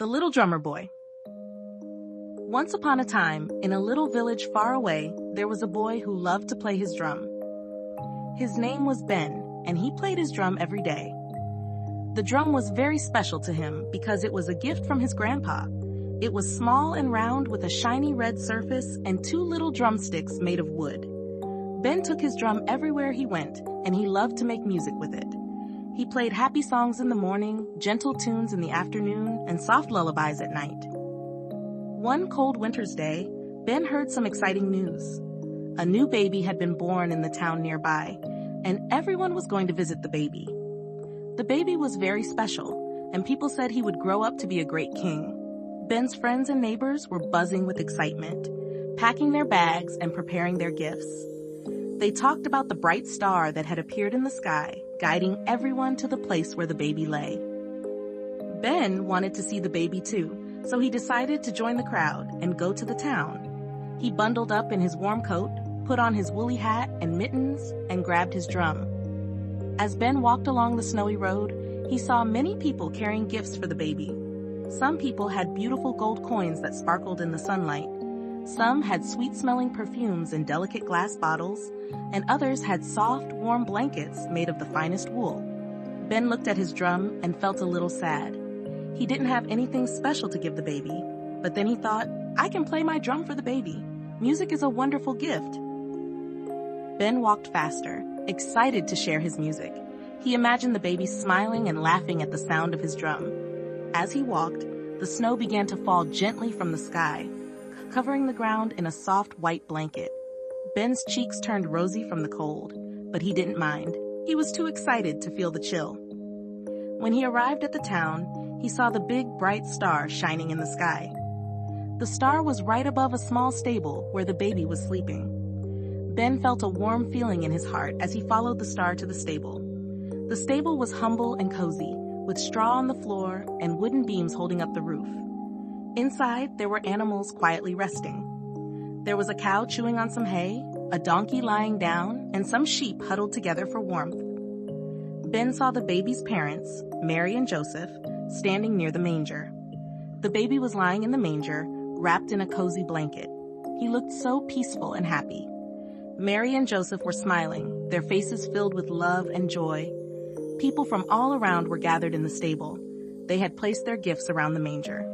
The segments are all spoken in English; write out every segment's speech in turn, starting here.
The Little Drummer Boy. Once upon a time, in a little village far away, there was a boy who loved to play his drum. His name was Ben, and he played his drum every day. The drum was very special to him because it was a gift from his grandpa. It was small and round with a shiny red surface and two little drumsticks made of wood. Ben took his drum everywhere he went, and he loved to make music with it. He played happy songs in the morning, gentle tunes in the afternoon, and soft lullabies at night. One cold winter's day, Ben heard some exciting news. A new baby had been born in the town nearby, and everyone was going to visit the baby. The baby was very special, and people said he would grow up to be a great king. Ben's friends and neighbors were buzzing with excitement, packing their bags and preparing their gifts. They talked about the bright star that had appeared in the sky, guiding everyone to the place where the baby lay. Ben wanted to see the baby too, so he decided to join the crowd and go to the town. He bundled up in his warm coat, put on his woolly hat and mittens, and grabbed his drum. As Ben walked along the snowy road, he saw many people carrying gifts for the baby. Some people had beautiful gold coins that sparkled in the sunlight. Some had sweet-smelling perfumes in delicate glass bottles, and others had soft, warm blankets made of the finest wool. Ben looked at his drum and felt a little sad. He didn't have anything special to give the baby, but then he thought, I can play my drum for the baby. Music is a wonderful gift. Ben walked faster, excited to share his music. He imagined the baby smiling and laughing at the sound of his drum. As he walked, the snow began to fall gently from the sky, covering the ground in a soft white blanket. Ben's cheeks turned rosy from the cold, but he didn't mind. He was too excited to feel the chill. When he arrived at the town, he saw the big bright star shining in the sky. The star was right above a small stable where the baby was sleeping. Ben felt a warm feeling in his heart as he followed the star to the stable. The stable was humble and cozy, with straw on the floor and wooden beams holding up the roof. Inside, there were animals quietly resting. There was a cow chewing on some hay, a donkey lying down, and some sheep huddled together for warmth. Ben saw the baby's parents, Mary and Joseph, standing near the manger. The baby was lying in the manger, wrapped in a cozy blanket. He looked so peaceful and happy. Mary and Joseph were smiling, their faces filled with love and joy. People from all around were gathered in the stable. They had placed their gifts around the manger.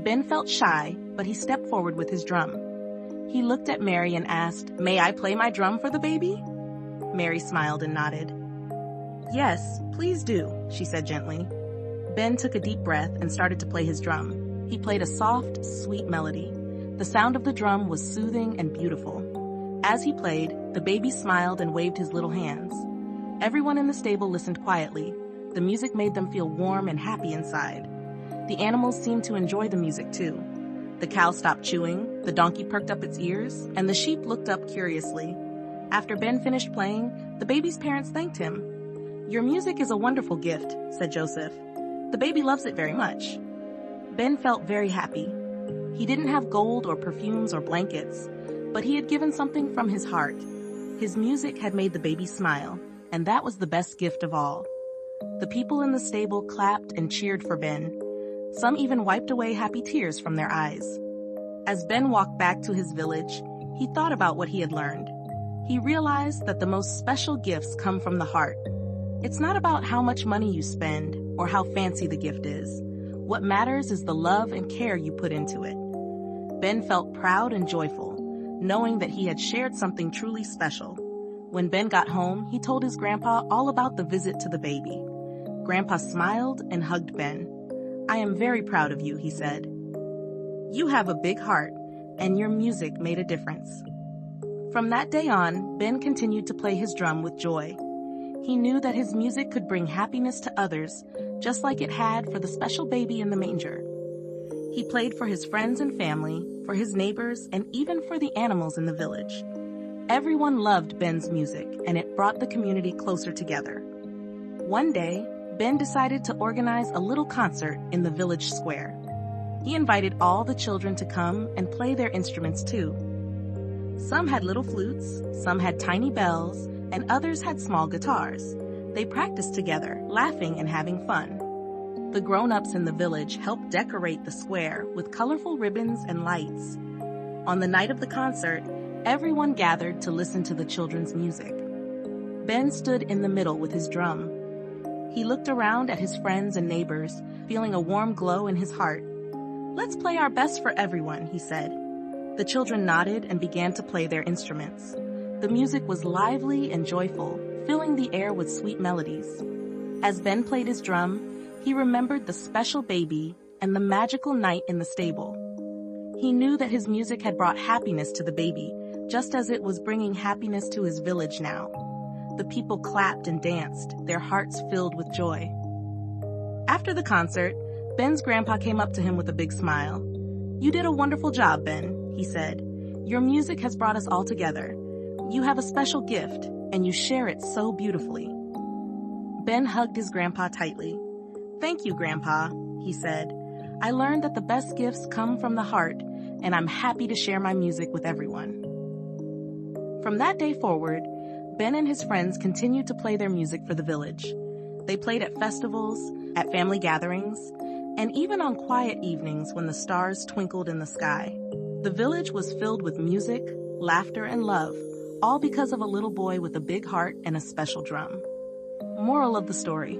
Ben felt shy, but he stepped forward with his drum. He looked at Mary and asked, May I play my drum for the baby? Mary smiled and nodded. Yes, please do, she said gently. Ben took a deep breath and started to play his drum. He played a soft, sweet melody. The sound of the drum was soothing and beautiful. As he played, the baby smiled and waved his little hands. Everyone in the stable listened quietly. The music made them feel warm and happy inside. The animals seemed to enjoy the music too. The cow stopped chewing, the donkey perked up its ears, and the sheep looked up curiously. After Ben finished playing, the baby's parents thanked him. Your music is a wonderful gift, said Joseph. The baby loves it very much. Ben felt very happy. He didn't have gold or perfumes or blankets, but he had given something from his heart. His music had made the baby smile, and that was the best gift of all. The people in the stable clapped and cheered for Ben. Some even wiped away happy tears from their eyes. As Ben walked back to his village, he thought about what he had learned. He realized that the most special gifts come from the heart. It's not about how much money you spend or how fancy the gift is. What matters is the love and care you put into it. Ben felt proud and joyful, knowing that he had shared something truly special. When Ben got home, he told his grandpa all about the visit to the baby. Grandpa smiled and hugged Ben. I am very proud of you, he said. You have a big heart, and your music made a difference. From that day on, Ben continued to play his drum with joy. He knew that his music could bring happiness to others, just like it had for the special baby in the manger. He played for his friends and family, for his neighbors, and even for the animals in the village. Everyone loved Ben's music, and it brought the community closer together. One day, Ben decided to organize a little concert in the village square. He invited all the children to come and play their instruments too. Some had little flutes, some had tiny bells, and others had small guitars. They practiced together, laughing and having fun. The grown-ups in the village helped decorate the square with colorful ribbons and lights. On the night of the concert, everyone gathered to listen to the children's music. Ben stood in the middle with his drum. He looked around at his friends and neighbors, feeling a warm glow in his heart. "Let's play our best for everyone," he said. The children nodded and began to play their instruments. The music was lively and joyful, filling the air with sweet melodies. As Ben played his drum, he remembered the special baby and the magical night in the stable. He knew that his music had brought happiness to the baby, just as it was bringing happiness to his village now. The people clapped and danced, their hearts filled with joy. After the concert, Ben's grandpa came up to him with a big smile. "You did a wonderful job, Ben," he said. "Your music has brought us all together. You have a special gift, and you share it so beautifully." Ben hugged his grandpa tightly. "Thank you, Grandpa," he said. "I learned that the best gifts come from the heart, and I'm happy to share my music with everyone." From that day forward, Ben and his friends continued to play their music for the village. They played at festivals, at family gatherings, and even on quiet evenings when the stars twinkled in the sky. The village was filled with music, laughter, and love, all because of a little boy with a big heart and a special drum. Moral of the story: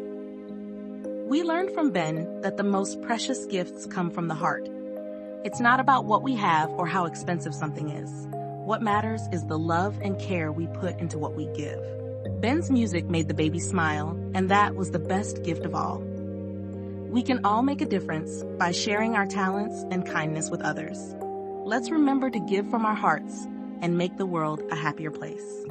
we learned from Ben that the most precious gifts come from the heart. It's not about what we have or how expensive something is. What matters is the love and care we put into what we give. Ben's music made the baby smile, and that was the best gift of all. We can all make a difference by sharing our talents and kindness with others. Let's remember to give from our hearts and make the world a happier place.